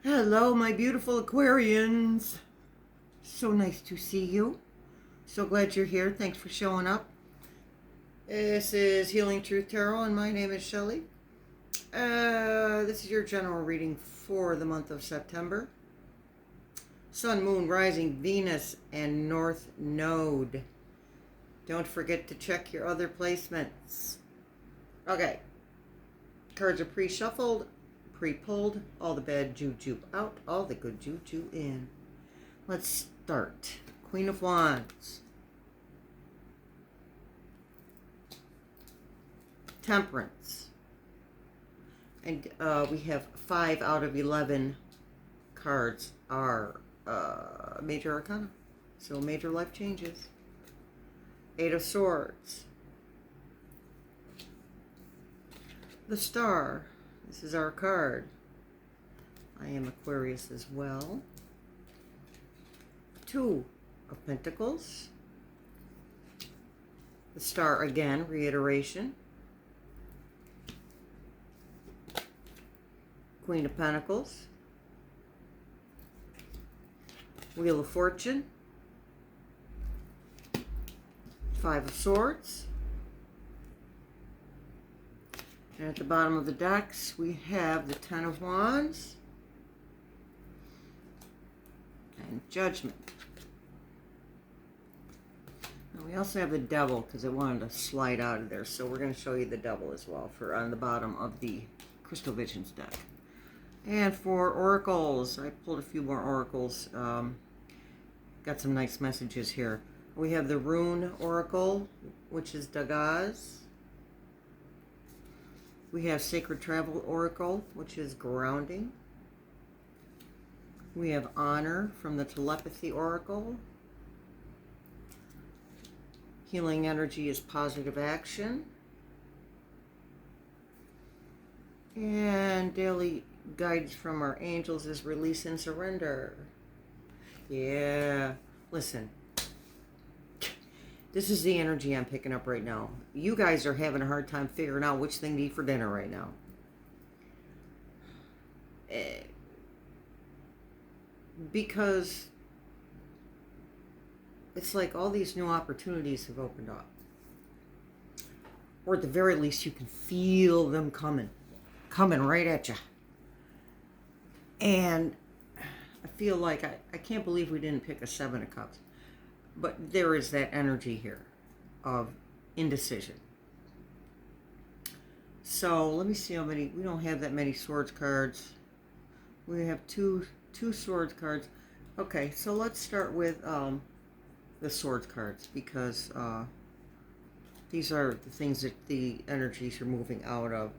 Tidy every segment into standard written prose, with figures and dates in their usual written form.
Hello, my beautiful Aquarians. So nice to see you. So glad you're here. Thanks for showing up. This is Healing Truth Tarot, and my name is Shelley. This is your general reading for the month of September. Sun, Moon, Rising, Venus, and North Node. Don't forget to check your other placements. Okay. Cards are pre-shuffled, pre-pulled, all the bad juju out, all the good juju in. Let's start. Queen of Wands. Temperance. And we have 5 out of 11 cards are major arcana. So major life changes. 8 of Swords. The Star. This is our card. I am Aquarius as well. 2 of Pentacles. The Star again, reiteration. Queen of Pentacles. Wheel of Fortune. 5 of Swords. And at the bottom of the decks, we have the 10 of Wands and Judgment. And we also have the Devil because it wanted to slide out of there. So we're going to show you the Devil as well for on the bottom of the Crystal Visions deck. And for oracles, I pulled a few more oracles. Got some nice messages here. We have the Rune Oracle, which is Dagaz. We have Sacred Travel Oracle, which is Grounding. We have Honor from the Telepathy Oracle. Healing Energy is Positive Action. And Daily Guidance from our Angels is Release and Surrender. Yeah, listen. This is the energy I'm picking up right now. You guys are having a hard time figuring out which thing to eat for dinner right now. Because it's like all these new opportunities have opened up. Or at the very least, you can feel them coming right at you. And I feel like I can't believe we didn't pick a 7 of Cups. But there is that energy here of indecision. So let me see how many. We don't have that many Swords cards. We have two Swords cards. Okay, so let's start with the Swords cards because these are the things that the energies are moving out of.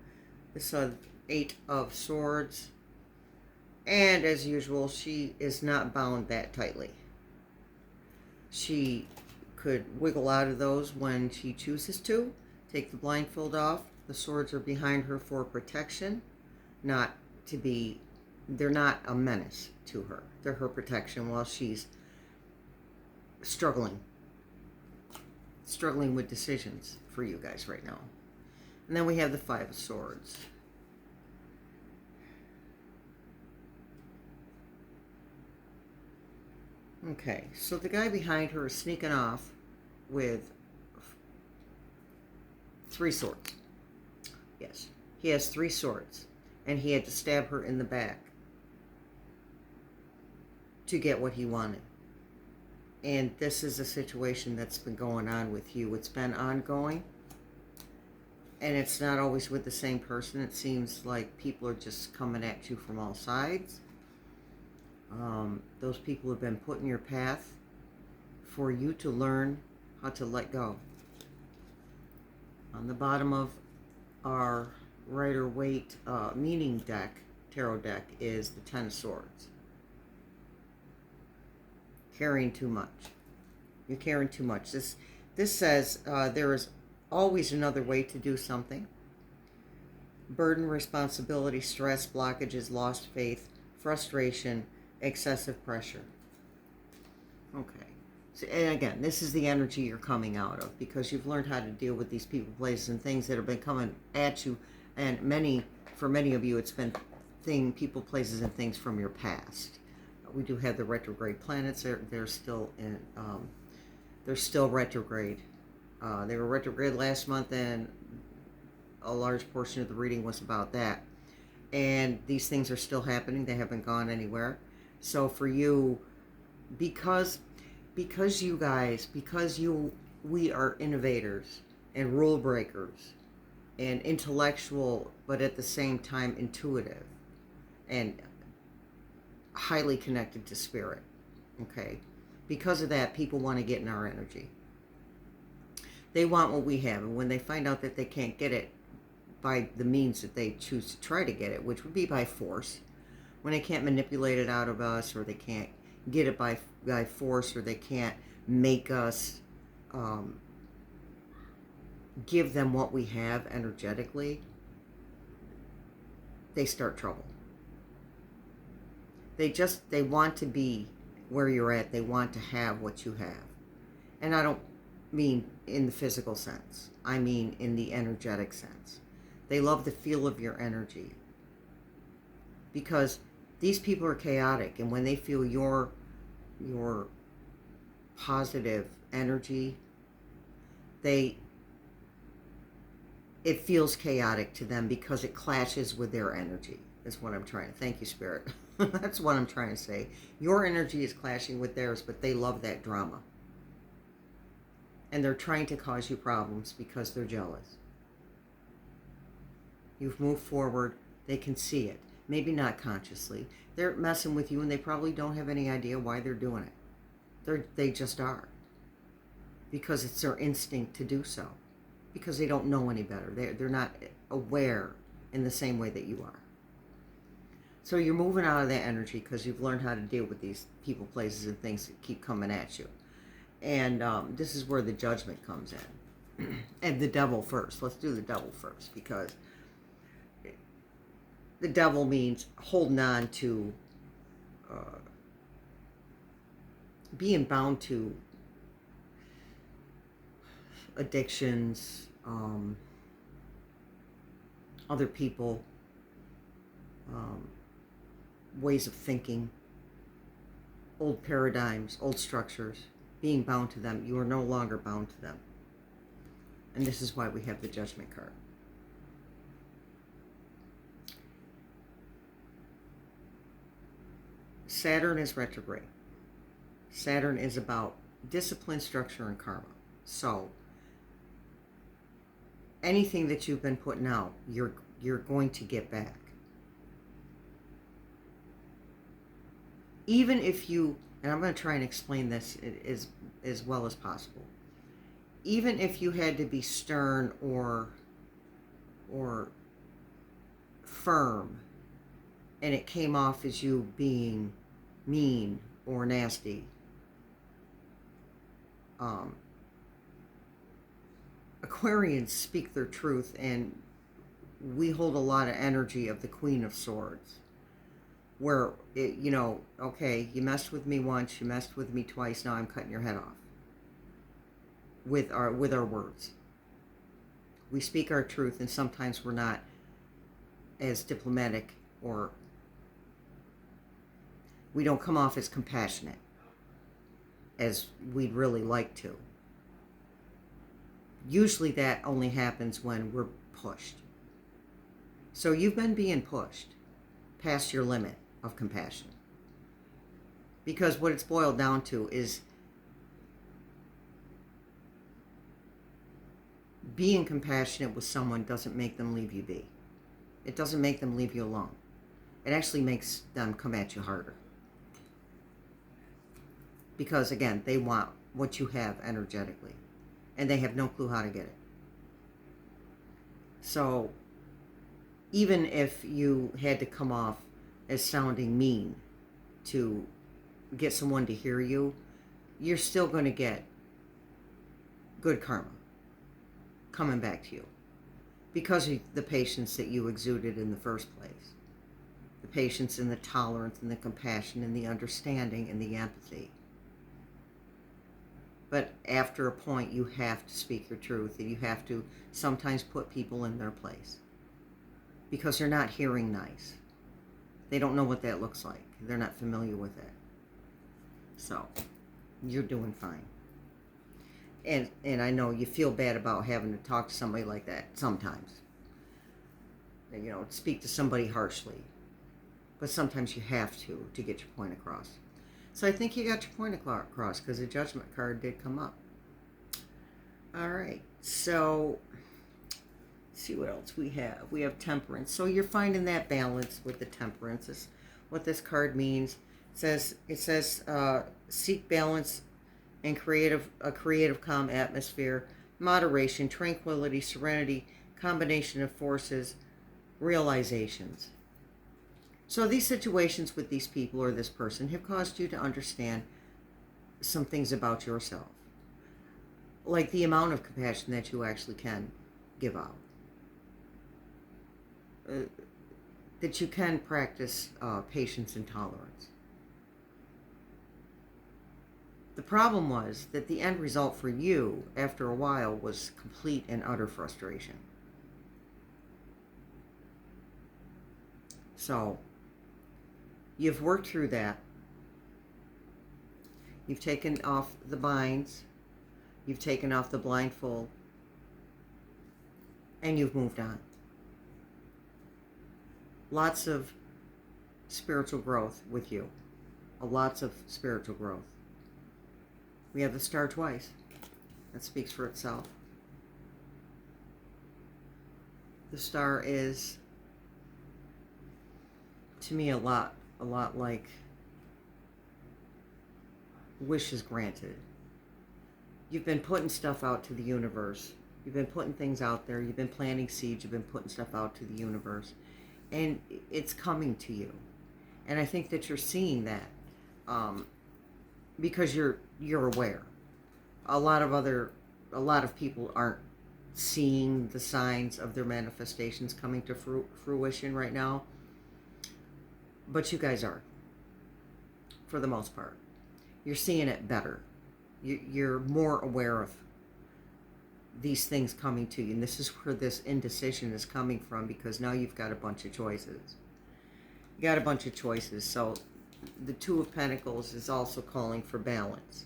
This 8 of Swords. And as usual, she is not bound that tightly. She could wiggle out of those when she chooses to. Take the blindfold off. The swords are behind her for protection, not to be, they're not a menace to her. They're her protection while she's struggling with decisions for you guys right now. And then we have the 5 of Swords. Okay, so the guy behind her is sneaking off with 3 swords. Yes, he has 3 swords, and he had to stab her in the back to get what he wanted. And this is a situation that's been going on with you. It's been ongoing, and it's not always with the same person. It seems like people are just coming at you from all sides. Those people have been put in your path for you to learn how to let go. On the bottom of our Rider-Waite meaning deck, tarot deck, is the 10 of Swords. Carrying too much. You're carrying too much. This says there is always another way to do something. Burden, responsibility, stress, blockages, lost faith, frustration, excessive pressure. Okay. So, and again, this is the energy you're coming out of because you've learned how to deal with these people, places, and things that have been coming at you. And for many of you, it's been people, places, and things from your past. We do have the retrograde planets. They're still in. They're still retrograde. They were retrograde last month, and a large portion of the reading was about that. And these things are still happening. They haven't gone anywhere. So for you, because you guys, we are innovators and rule breakers and intellectual, but at the same time intuitive and highly connected to spirit. Okay? Because of that, people want to get in our energy. They want what we have, and when they find out that they can't get it by the means that they choose to try to get it, which would be by force, when they can't manipulate it out of us, or they can't get it by force, or they can't make us give them what we have energetically, they start trouble. They want to be where you're at. They want to have what you have. And I don't mean in the physical sense. I mean in the energetic sense. They love the feel of your energy. Because these people are chaotic, and when they feel your positive energy, it feels chaotic to them because it clashes with their energy. That's what I'm trying to. Thank you, Spirit. That's what I'm trying to say. Your energy is clashing with theirs, but they love that drama. And they're trying to cause you problems because they're jealous. You've moved forward. They can see it. Maybe not consciously. They're messing with you, and they probably don't have any idea why they're doing it. They just are. Because it's their instinct to do so. Because they don't know any better. They're not aware in the same way that you are. So you're moving out of that energy because you've learned how to deal with these people, places, and things that keep coming at you. And this is where the judgment comes in. And the devil first. Let's do the devil first, because the devil means holding on to, being bound to addictions, other people, ways of thinking, old paradigms, old structures, being bound to them. You are no longer bound to them. And this is why we have the Judgment card. Saturn is retrograde. Saturn is about discipline, structure, and karma. So anything that you've been putting out, you're going to get back. Even if you, and I'm going to try and explain this as well as possible. Even if you had to be stern or firm, and it came off as you being mean or nasty, Aquarians speak their truth, and we hold a lot of energy of the Queen of Swords, where okay, you messed with me once, you messed with me twice, now I'm cutting your head off with our words. We speak our truth, and sometimes we're not as diplomatic, or we don't come off as compassionate as we'd really like to. Usually that only happens when we're pushed. So you've been being pushed past your limit of compassion. Because what it's boiled down to is being compassionate with someone doesn't make them leave you be. It doesn't make them leave you alone. It actually makes them come at you harder. Because, again, they want what you have energetically. And they have no clue how to get it. So, even if you had to come off as sounding mean to get someone to hear you, you're still going to get good karma coming back to you. Because of the patience that you exuded in the first place. The patience and the tolerance and the compassion and the understanding and the empathy. But after a point, you have to speak your truth, and you have to sometimes put people in their place. Because they're not hearing nice. They don't know what that looks like. They're not familiar with it. So, you're doing fine. And I know you feel bad about having to talk to somebody like that sometimes. You know, speak to somebody harshly. But sometimes you have to get your point across. So I think you got your point across because the Judgment card did come up. All right. So, let's see what else we have. We have Temperance. So you're finding that balance with the Temperance. Is what this card means. It says seek balance and a creative calm atmosphere, moderation, tranquility, serenity, combination of forces, realizations. So these situations with these people or this person have caused you to understand some things about yourself, like the amount of compassion that you actually can give out, that you can practice patience and tolerance. The problem was that the end result for you, after a while, was complete and utter frustration. So, you've worked through that. You've taken off the binds. You've taken off the blindfold. And you've moved on. Lots of spiritual growth with you. Lots of spiritual growth. We have the star twice. That speaks for itself. The star is, to me, a lot like wishes granted. You've been putting stuff out to the universe. You've been putting things out there. You've been planting seeds. You've been putting stuff out to the universe. And it's coming to you. And I think that you're seeing that because you're aware. A lot of people aren't seeing the signs of their manifestations coming to fruition right now. But you guys are, for the most part. You're seeing it better. You're more aware of these things coming to you. And this is where this indecision is coming from, because now you've got a bunch of choices. You got a bunch of choices. So the Two of Pentacles is also calling for balance.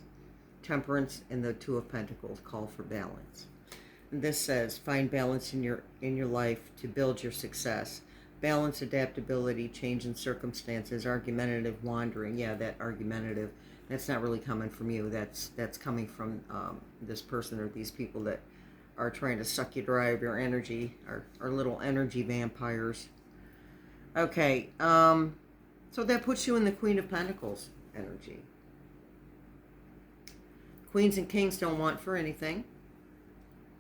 Temperance and the Two of Pentacles call for balance. And this says, find balance in your life to build your success. Balance, adaptability, change in circumstances, argumentative, wandering. Yeah, that argumentative, that's not really coming from you. That's coming from this person or these people that are trying to suck you dry of your energy, are little energy vampires. Okay, so that puts you in the Queen of Pentacles energy. Queens and kings don't want for anything.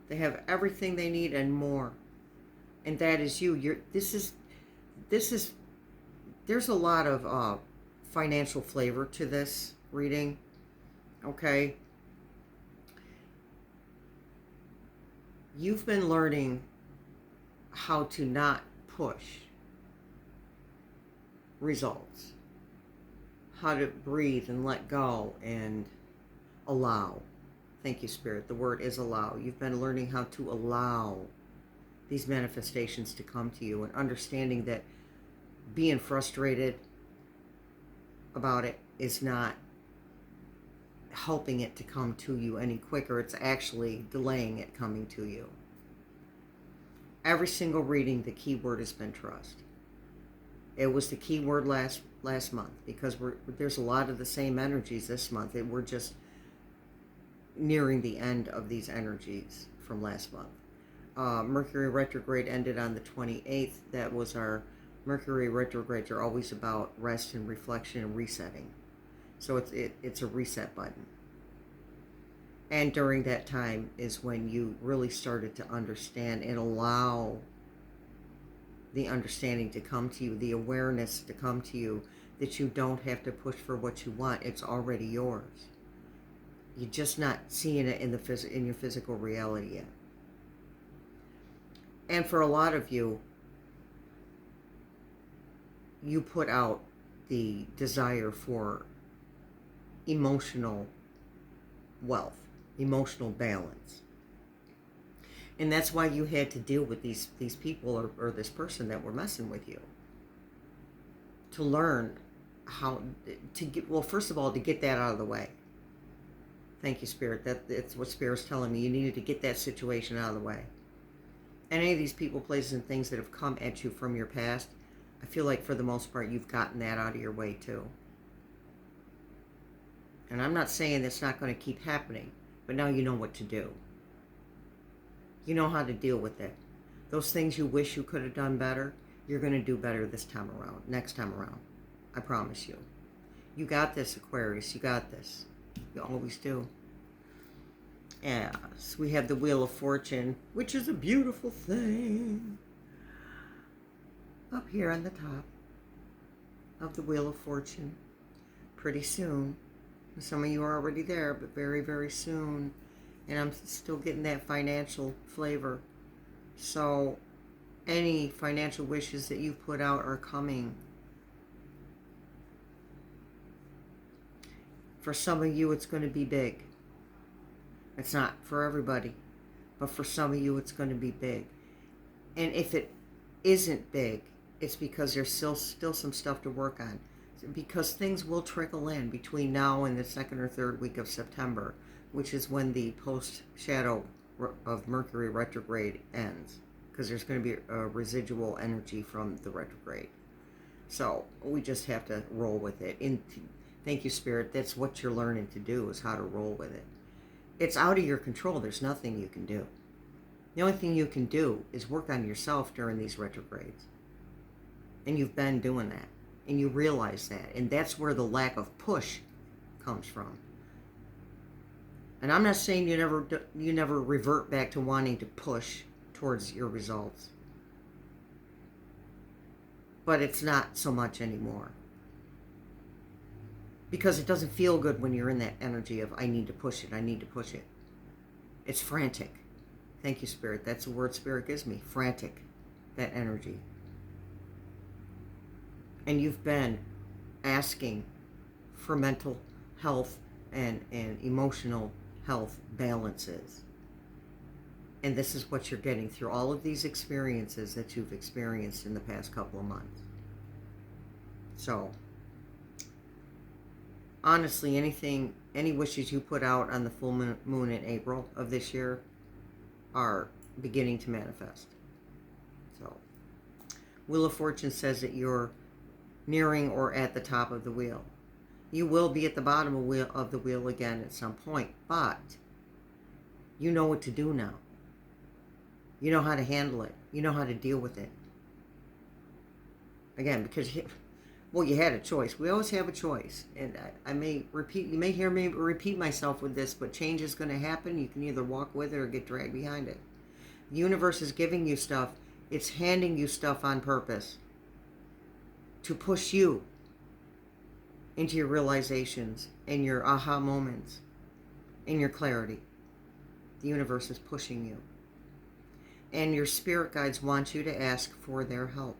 They have everything they need and more. And that is you. There's a lot of financial flavor to this reading. Okay. You've been learning how to not push results. How to breathe and let go and allow. Thank you, Spirit. The word is allow. You've been learning how to allow these manifestations to come to you, and understanding that being frustrated about it is not helping it to come to you any quicker. It's actually delaying it coming to you. Every single reading, the key word has been trust. It was the key word last month, because there's a lot of the same energies this month. We're just nearing the end of these energies from last month. Mercury retrograde ended on the 28th. That was our Mercury retrogrades are always about rest and reflection and resetting. So it's a reset button. And during that time is when you really started to understand and allow the understanding to come to you, the awareness to come to you, that you don't have to push for what you want. It's already yours. You're just not seeing it in your physical reality yet. And for a lot of you, you put out the desire for emotional wealth, emotional balance. And that's why you had to deal with these people or this person that were messing with you, to learn how to get, well, first of all, to get that out of the way. Thank you, Spirit. That's what Spirit's telling me. You needed to get that situation out of the way. Any of these people, places, and things that have come at you from your past, I feel like for the most part, you've gotten that out of your way too. And I'm not saying it's not going to keep happening, but now you know what to do. You know how to deal with it. Those things you wish you could have done better, you're going to do better this time around, next time around. I promise you. You got this, Aquarius. You got this. You always do. Yes, we have the Wheel of Fortune, which is a beautiful thing. Up here on the top of the Wheel of Fortune. Pretty soon. Some of you are already there, but very, very soon. And I'm still getting that financial flavor. So any financial wishes that you put out are coming. For some of you, it's going to be big. It's not for everybody, but for some of you, it's going to be big. And if it isn't big, it's because there's still some stuff to work on. Because things will trickle in between now and the second or third week of September, which is when the post-shadow of Mercury retrograde ends. Because there's going to be a residual energy from the retrograde. So we just have to roll with it. Thank you, Spirit. That's what you're learning to do, is how to roll with it. It's out of your control. There's nothing you can do. The only thing you can do is work on yourself during these retrogrades. And you've been doing that. And you realize that. And that's where the lack of push comes from. And I'm not saying you never revert back to wanting to push towards your results. But it's not so much anymore. Because it doesn't feel good when you're in that energy of, I need to push it, I need to push it. It's frantic. Thank you, Spirit. That's the word Spirit gives me. Frantic. That energy. And you've been asking for mental health and emotional health balances. And this is what you're getting through all of these experiences that you've experienced in the past couple of months. So, honestly, any wishes you put out on the full moon in April of this year are beginning to manifest. So, Wheel of Fortune says that you're nearing or at the top of the wheel. You will be at the bottom of the wheel again at some point, but you know what to do now. You know how to handle it. You know how to deal with it. Again, because you had a choice. We always have a choice. And I may repeat, you may hear me repeat myself with this, but change is going to happen. You can either walk with it or get dragged behind it. The universe is giving you stuff. It's handing you stuff on purpose to push you into your realizations and your aha moments and your clarity. The universe is pushing you. And your spirit guides want you to ask for their help.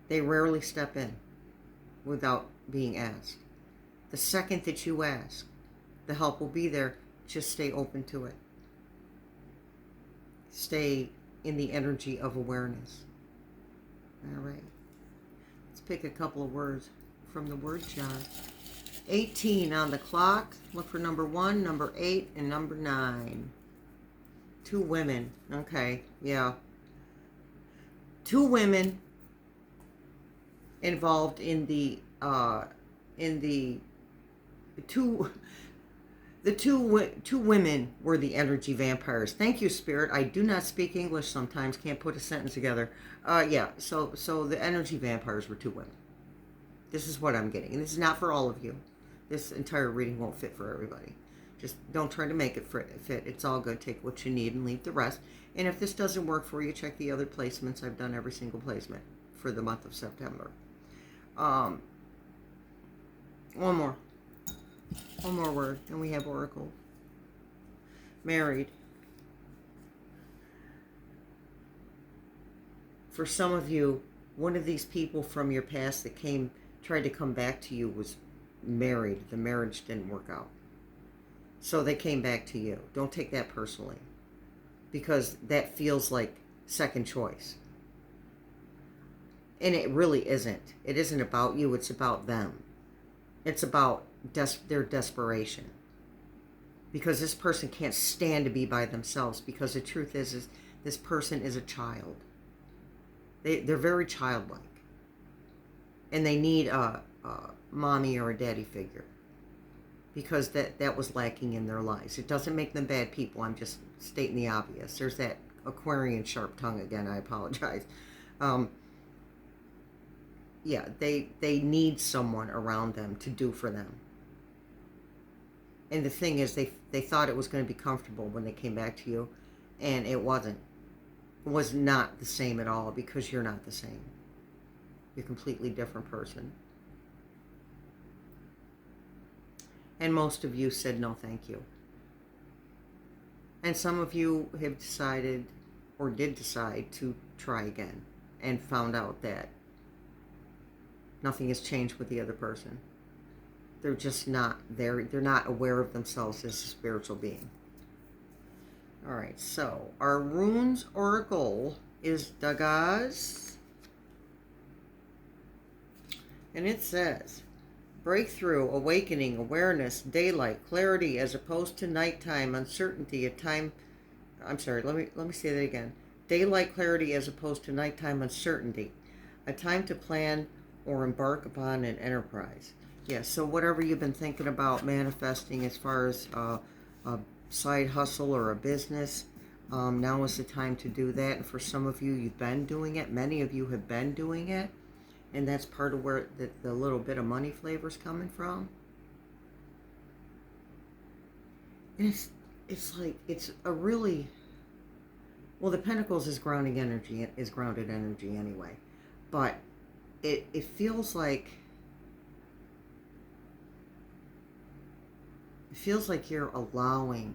They rarely step in without being asked. The second that you ask, the help will be there. Just stay open to it. Stay in the energy of awareness. All right. Let's pick a couple of words from the word chart. 18 on the clock. Look for number 1, number 8, and number 9. 2 women. Okay, yeah. 2 women involved in the two women were the energy vampires. Thank you, Spirit. I do not speak English sometimes. Can't put a sentence together. Yeah. So the energy vampires were 2 women. This is what I'm getting. And this is not for all of you. This entire reading won't fit for everybody. Just don't try to make it fit. It's all good. Take what you need and leave the rest. And if this doesn't work for you, check the other placements. I've done every single placement for the month of September. One more word, and we have Oracle. Married. For some of you, one of these people from your past that tried to come back to you was married. The marriage didn't work out. So they came back to you. Don't take that personally, because that feels like second choice. And it really isn't. It isn't about you. It's about them. It's about their desperation. Because this person can't stand to be by themselves. Because the truth is this person is a child. They're very childlike. And they need a mommy or a daddy figure. Because that was lacking in their lives. It doesn't make them bad people. I'm just stating the obvious. There's that Aquarian sharp tongue again. I apologize. Yeah, they need someone around them to do for them. And the thing is, they thought it was going to be comfortable when they came back to you, and it wasn't. It was not the same at all, because you're not the same. You're a completely different person. And most of you said no thank you. And some of you have decided, or did decide, to try again, and found out that nothing has changed with the other person. They're just not there. They're not aware of themselves as a spiritual being. All right, so our runes oracle is Dagaz. And it says, breakthrough, awakening, awareness, daylight, clarity as opposed to nighttime, uncertainty, let me say that again. Daylight, clarity as opposed to nighttime, uncertainty. A time to plan or embark upon an enterprise. Yeah, so whatever you've been thinking about manifesting as far as a side hustle or a business, now is the time to do that. And for some of you, you've been doing it. Many of you have been doing it. And that's part of where the little bit of money flavor is coming from. And it's like, it's a really, well, the Pentacles is grounded energy anyway. But it feels like you're allowing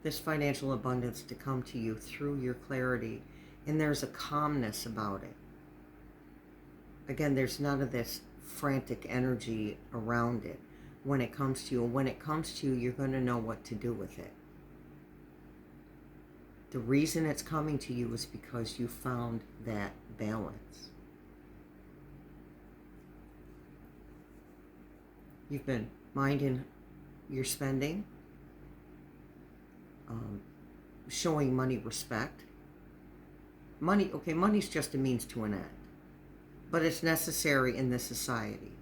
this financial abundance to come to you through your clarity, and there's a calmness about it. Again, there's none of this frantic energy around it when it comes to you. And when it comes to you, you're going to know what to do with it. The reason it's coming to you is because you found that balance. You've been minding your spending, showing money respect. Money's just a means to an end, but it's necessary in this society.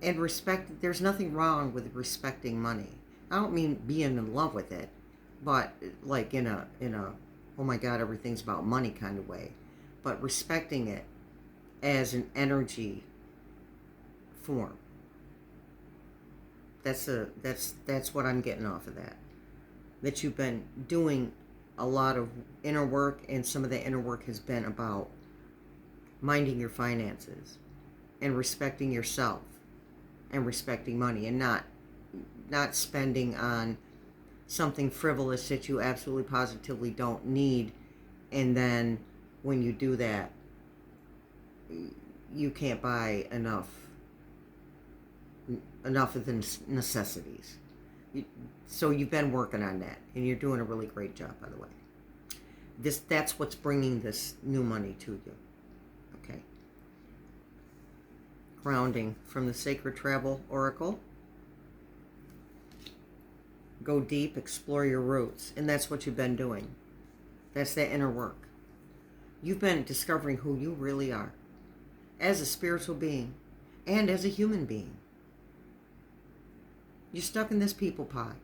And respect, there's nothing wrong with respecting money. I don't mean being in love with it, but like in a oh my God, everything's about money kind of way, but respecting it as an energy form. That's what I'm getting off of that. That you've been doing a lot of inner work, and some of the inner work has been about minding your finances and respecting yourself and respecting money, and not spending on something frivolous that you absolutely positively don't need, and then when you do that, you can't buy enough of the necessities. So you've been working on that, and you're doing a really great job, by the way. That's what's bringing this new money to you. Okay. Grounding from the Sacred Travel Oracle. Go deep, explore your roots. And that's what you've been doing. That's that inner work. You've been discovering who you really are as a spiritual being and as a human being. You're stuck in this people pod,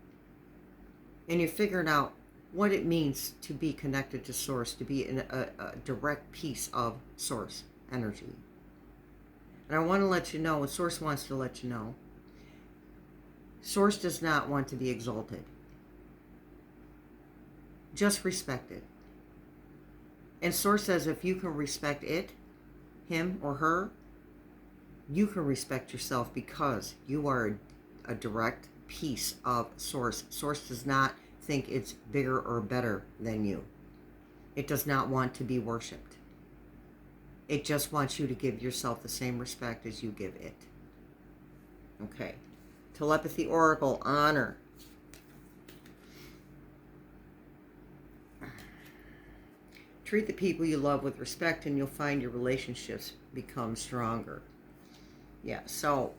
and you're figuring out what it means to be connected to Source, to be in a direct piece of Source energy. And I want to let you know, and Source wants to let you know, Source does not want to be exalted. Just respect it. And Source says if you can respect it, him or her, you can respect yourself, because you are a direct piece of Source. Source does not think it's bigger or better than you. It does not want to be worshipped. It just wants you to give yourself the same respect as you give it. Okay. Telepathy Oracle, honor. Treat the people you love with respect, and you'll find your relationships become stronger. Yeah, so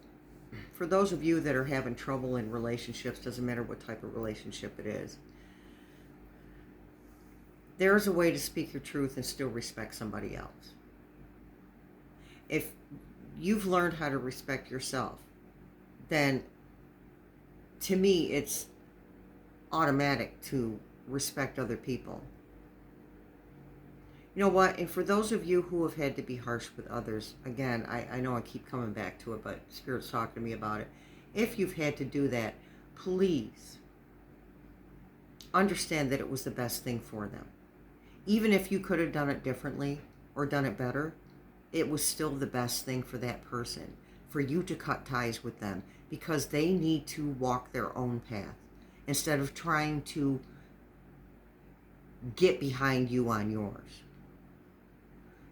for those of you that are having trouble in relationships, doesn't matter what type of relationship it is, there's a way to speak your truth and still respect somebody else. If you've learned how to respect yourself, then to me it's automatic to respect other people. You know what? And for those of you who have had to be harsh with others, again, I know I keep coming back to it, but Spirit's talking to me about it. If you've had to do that, please understand that it was the best thing for them. Even if you could have done it differently or done it better, it was still the best thing for that person, for you to cut ties with them, because they need to walk their own path instead of trying to get behind you on yours.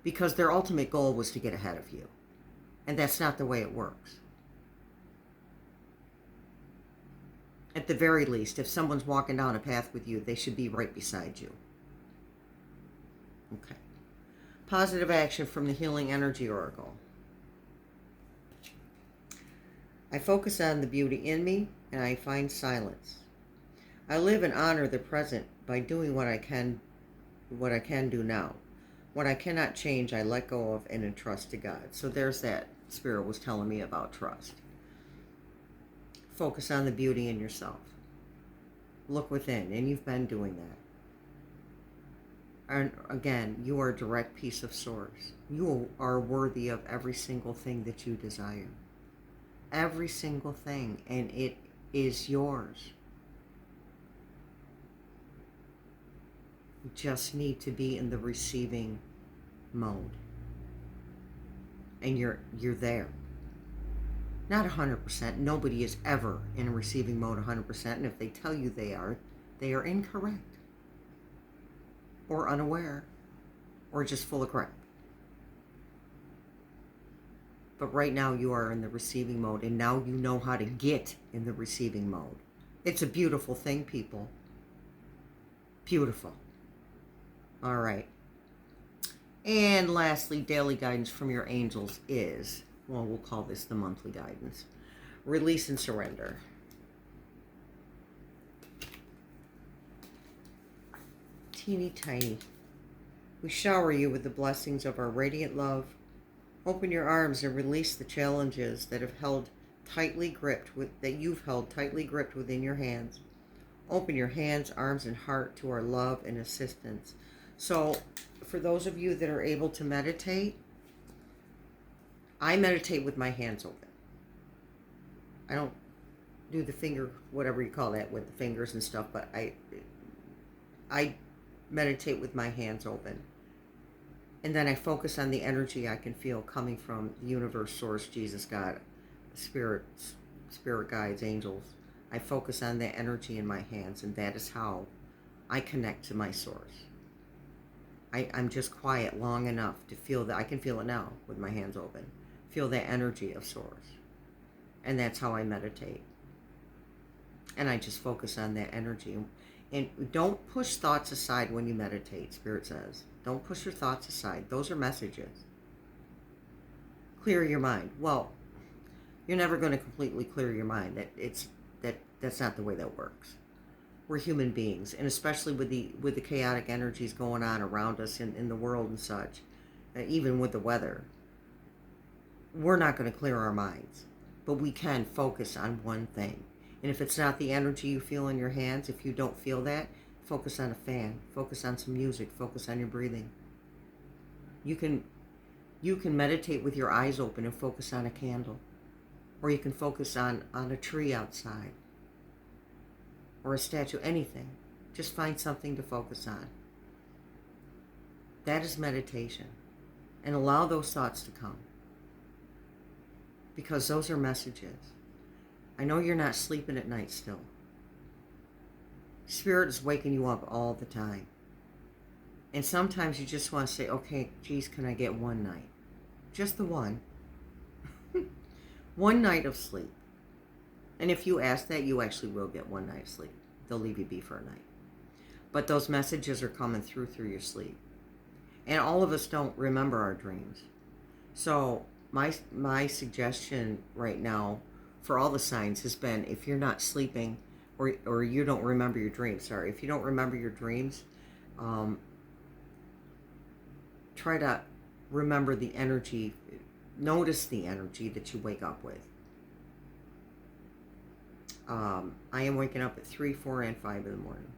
Because their ultimate goal was to get ahead of you. And that's not the way it works. At the very least, if someone's walking down a path with you, they should be right beside you. Okay. Positive action from the Healing Energy Oracle. I focus on the beauty in me, and I find silence. I live and honor the present by doing what I can do now. What I cannot change, I let go of and entrust to God. So there's that. Spirit was telling me about trust. Focus on the beauty in yourself. Look within, and you've been doing that. And again, you are a direct piece of source. You are worthy of every single thing that you desire. Every single thing, and it is yours. You just need to be in the receiving mode. And you're there. Not 100%. Nobody is ever in a receiving mode 100%. And if they tell you they are incorrect. Or unaware. Or just full of crap. But right now you are in the receiving mode. And now you know how to get in the receiving mode. It's a beautiful thing, people. Beautiful. All right. And lastly, daily guidance from your angels is, well, we'll call this the monthly guidance. Release and surrender. Teeny tiny. We shower you with the blessings of our radiant love. Open your arms and release the challenges that you've held tightly gripped within your hands. Open your hands, arms, and heart to our love and assistance. So, for those of you that are able to meditate, I meditate with my hands open. I don't do the finger, whatever you call that, with the fingers and stuff, but I meditate with my hands open. And then I focus on the energy I can feel coming from the universe, source, Jesus, God, spirit guides, angels. I focus on that energy in my hands, and that is how I connect to my source. I'm just quiet long enough to feel that. I can feel it now with my hands open. Feel that energy of source. And that's how I meditate. And I just focus on that energy. And don't push thoughts aside when you meditate, Spirit says. Don't push your thoughts aside. Those are messages. Clear your mind. Well, you're never going to completely clear your mind. That's not the way that works. We're human beings, and especially with the chaotic energies going on around us in the world and such, even with the weather, we're not going to clear our minds, but we can focus on one thing. And if it's not the energy you feel in your hands, if you don't feel that, focus on a fan, focus on some music, focus on your breathing. You can meditate with your eyes open and focus on a candle, or you can focus on a tree outside, or a statue, anything. Just find something to focus on. That is meditation. And allow those thoughts to come. Because those are messages. I know you're not sleeping at night still. Spirit is waking you up all the time. And sometimes you just want to say, okay, geez, can I get one night? Just the one. One night of sleep. And if you ask that, you actually will get one night of sleep. They'll leave you be for a night. But those messages are coming through your sleep. And all of us don't remember our dreams. So my suggestion right now for all the signs has been, if you're not sleeping, or you don't remember your dreams, sorry, if you don't remember your dreams, try to remember the energy, notice the energy that you wake up with. I am waking up at 3, 4, and 5 in the morning.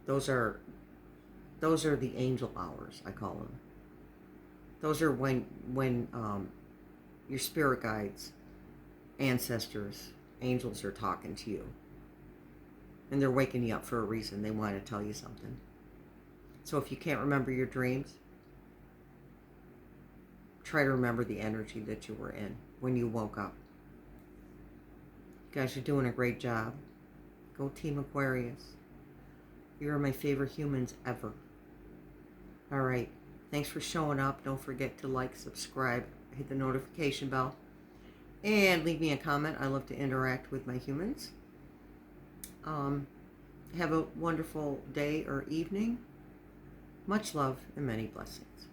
Those are the angel hours, I call them. Those are when your spirit guides, ancestors, angels are talking to you. And they're waking you up for a reason. They want to tell you something. So if you can't remember your dreams, try to remember the energy that you were in when you woke up. You guys are doing a great job. Go Team Aquarius. You're my favorite humans ever. All right. Thanks for showing up. Don't forget to like, subscribe, hit the notification bell, and leave me a comment. I love to interact with my humans. Have a wonderful day or evening. Much love and many blessings.